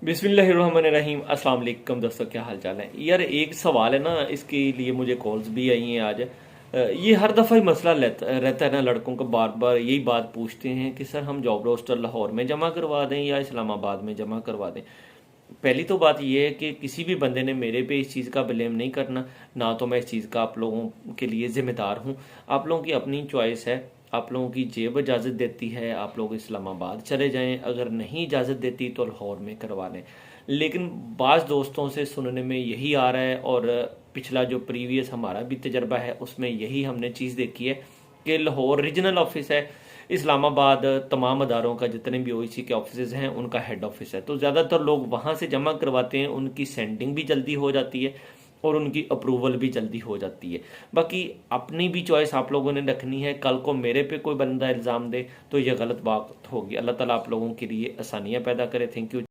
बिस्मिल्लाहिर्रहमानिर्रहीम। अस्सलाम वालेकुम दोस्तों, क्या हाल चाल है यार। एक सवाल है ना, इसके लिए मुझे कॉल्स भी आई हैं आज। ये हर दफ़ा ही मसला रहता है ना, लड़कों को बार बार यही बात पूछते हैं कि सर हम जॉब रोस्टर लाहौर में जमा करवा दें या इस्लामाबाद में जमा करवा दें। पहली तो बात यह है कि किसी भी बंदे ने मेरे पे इस चीज़ का ब्लेम नहीं करना, ना तो मैं इस चीज़ का आप लोगों के लिए ज़िम्मेदार हूँ। आप लोगों की अपनी चॉइस है, आप लोगों की जेब इजाज़त देती है, आप लोग इस्लामाबाद चले जाएं, अगर नहीं इजाज़त देती तो लाहौर में करवा लें। लेकिन बाज़ दोस्तों से सुनने में यही आ रहा है, और पिछला जो प्रीवियस हमारा भी तजर्बा है उसमें यही हमने चीज़ देखी है कि लाहौर रीजनल ऑफिस है, इस्लामाबाद तमाम अदारों का जितने भी ओईसी के ऑफिस हैं उनका हेड ऑफिस है, तो ज़्यादातर लोग वहाँ से जमा करवाते हैं। उनकी सेंडिंग भी जल्दी हो जाती है और उनकी अप्रूवल भी जल्दी हो जाती है। बाकी अपनी भी चॉइस आप लोगों ने रखनी है। कल को मेरे पे कोई बंदा इल्ज़ाम दे तो ये गलत बात होगी। अल्लाह ताला आप लोगों के लिए आसानियाँ पैदा करे। Thank you.